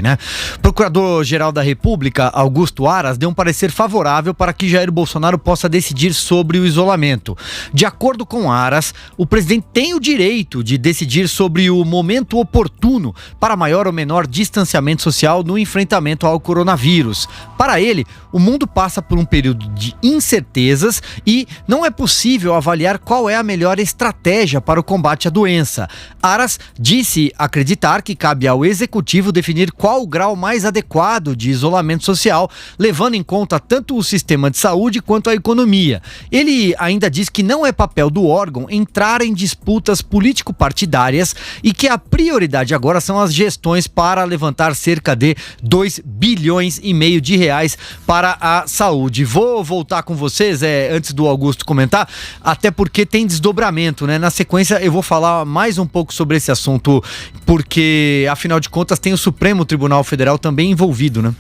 né? Procurador-Geral da República, Augusto Aras, deu um parecer favorável para que Jair Bolsonaro possa decidir sobre o isolamento. De acordo com Aras, o presidente tem o direito de decidir sobre o momento oportuno para maior ou menor distanciamento social no enfrentamento ao coronavírus. Para ele, o mundo passa por um período de incertezas e não é possível avaliar qual é a melhor estratégia para o combate à doença. Aras disse acreditar que cabe ao executivo definir qual o grau mais adequado de isolamento social, levando em conta tanto o sistema de saúde quanto a economia. Ele ainda diz que não é papel do órgão entrar em disputas político-partidárias e que a prioridade agora são as gestões para levantar cerca de 2,5 bilhões de reais para a saúde. Vou voltar com vocês, antes do Augusto comentar, até porque tem desdobramento, né? Na sequência eu vou falar mais um pouco sobre esse assunto, porque afinal de contas tem o Supremo Tribunal Federal também envolvido, né?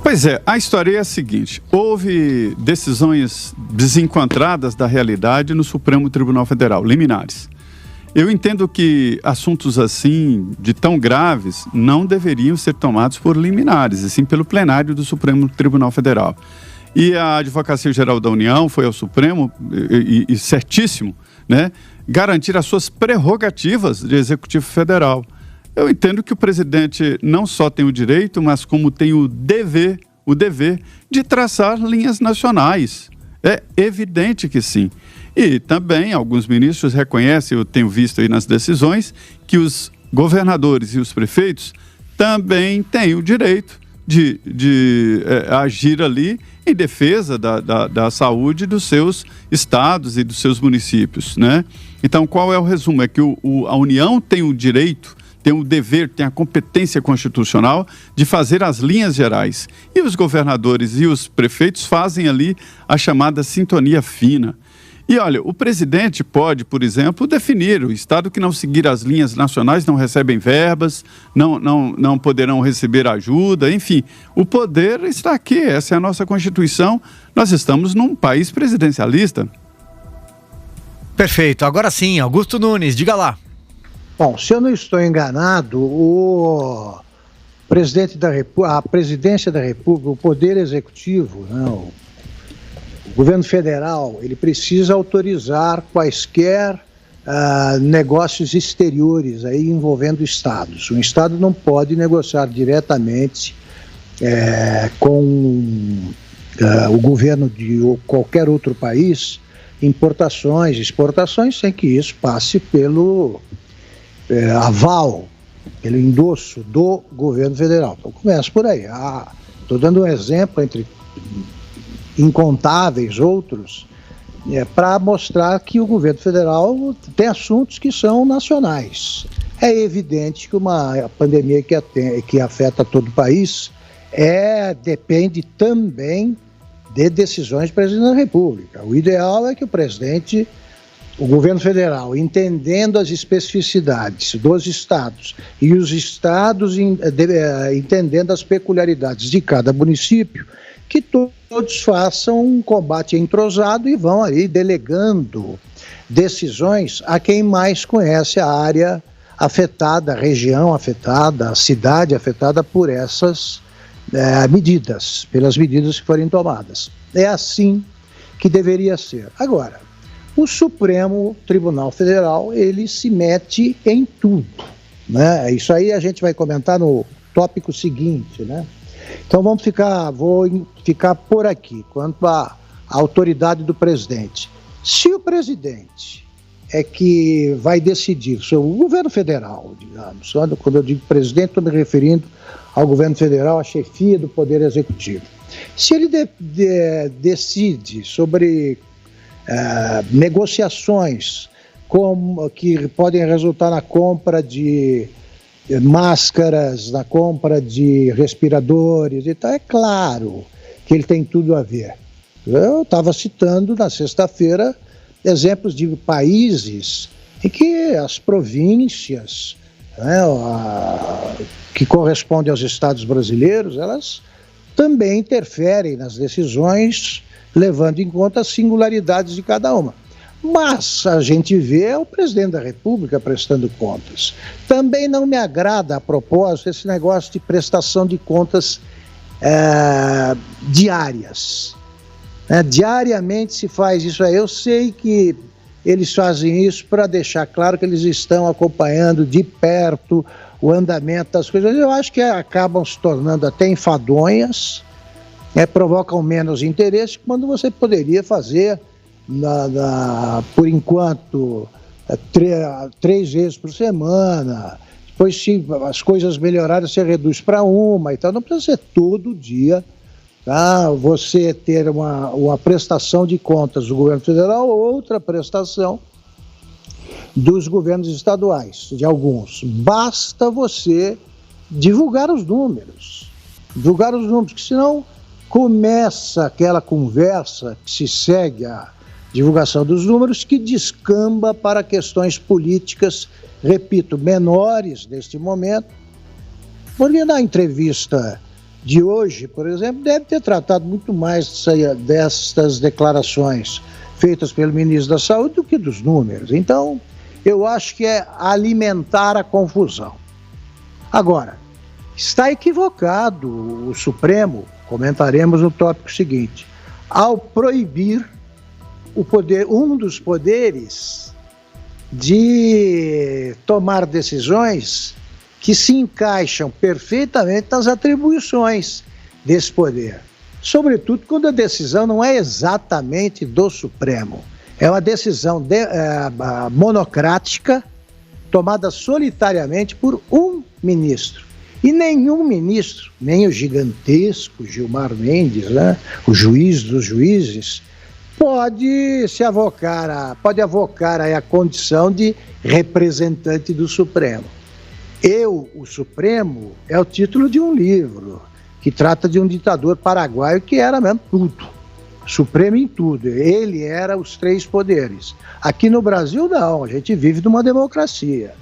Pois é, a história é a seguinte: houve decisões desencontradas da realidade no Supremo Tribunal Federal, liminares. Eu entendo que assuntos assim, de tão graves, não deveriam ser tomados por liminares, e sim pelo plenário do Supremo Tribunal Federal. E a Advocacia Geral da União foi ao Supremo, e certíssimo, né, garantir as suas prerrogativas de Executivo Federal. Eu entendo que o presidente não só tem o direito, mas como tem o dever de traçar linhas nacionais. É evidente que sim. E também alguns ministros reconhecem, eu tenho visto aí nas decisões, que os governadores e os prefeitos também têm o direito de agir ali em defesa da saúde dos seus estados e dos seus municípios, né? Então, qual é o resumo? É que a União tem o direito, tem o dever, tem a competência constitucional de fazer as linhas gerais. E os governadores e os prefeitos fazem ali a chamada sintonia fina. E olha, o presidente pode, por exemplo, definir: o estado que não seguir as linhas nacionais não recebem verbas, não poderão receber ajuda, enfim. O poder está aqui, essa é a nossa Constituição. Nós estamos num país presidencialista. Perfeito, agora sim, Augusto Nunes, diga lá. Bom, se eu não estou enganado, o presidente a presidência da República, o Poder Executivo, né, o governo federal, ele precisa autorizar quaisquer negócios exteriores aí envolvendo estados. O estado não pode negociar diretamente com o governo de qualquer outro país importações, exportações, sem que isso passe pelo aval, pelo endosso do governo federal. Então começa por aí. Estou dando um exemplo entre incontáveis outros, para mostrar que o governo federal tem assuntos que são nacionais. É evidente que uma pandemia que afeta todo o país depende também de decisões do presidente da República. O ideal é que o governo federal, entendendo as especificidades dos estados e os estados entendendo as peculiaridades de cada município, que todos façam um combate entrosado e vão aí delegando decisões a quem mais conhece a área afetada, a região afetada, a cidade afetada por essas medidas, pelas medidas que forem tomadas. É assim que deveria ser. Agora, o Supremo Tribunal Federal, ele se mete em tudo, né? Isso aí a gente vai comentar no tópico seguinte, né? Então vou ficar por aqui, quanto à autoridade do presidente. Se o presidente é que vai decidir sobre o governo federal, digamos, quando eu digo presidente, estou me referindo ao governo federal, à chefia do Poder Executivo. Se ele decide sobre negociações que podem resultar na compra de máscaras, na compra de respiradores e tal, é claro que ele tem tudo a ver. Eu estava citando na sexta-feira exemplos de países em que as províncias, né, que correspondem aos estados brasileiros, elas também interferem nas decisões, levando em conta as singularidades de cada uma. Mas a gente vê o presidente da República prestando contas. Também não me agrada, a propósito, esse negócio de prestação de contas diárias. Diariamente se faz isso aí. Eu sei que eles fazem isso para deixar claro que eles estão acompanhando de perto o andamento das coisas. Eu acho que acabam se tornando até enfadonhas, provocam menos interesse, quando você poderia fazer, por enquanto, 3 vezes por semana. Depois, se as coisas melhorarem, você reduz para uma e tal. Não precisa ser todo dia, tá? Você ter uma prestação de contas do governo federal ou outra prestação dos governos estaduais, de alguns. Basta você divulgar os números, que senão começa aquela conversa que se segue a divulgação dos números, que descamba para questões políticas, repito, menores neste momento, porque na entrevista de hoje, por exemplo, deve ter tratado muito mais destas declarações feitas pelo ministro da Saúde do que dos números. Então, eu acho que é alimentar a confusão. Agora, está equivocado o Supremo, comentaremos no tópico seguinte, ao proibir um dos poderes de tomar decisões que se encaixam perfeitamente nas atribuições desse poder. Sobretudo quando a decisão não é exatamente do Supremo. É uma decisão monocrática, tomada solitariamente por um ministro. E nenhum ministro, nem o gigantesco Gilmar Mendes, o juiz dos juízes, pode avocar a condição de representante do Supremo. O Supremo, é o título de um livro que trata de um ditador paraguaio que era mesmo tudo, Supremo em tudo. Ele era os 3 poderes. Aqui no Brasil não, a gente vive numa democracia.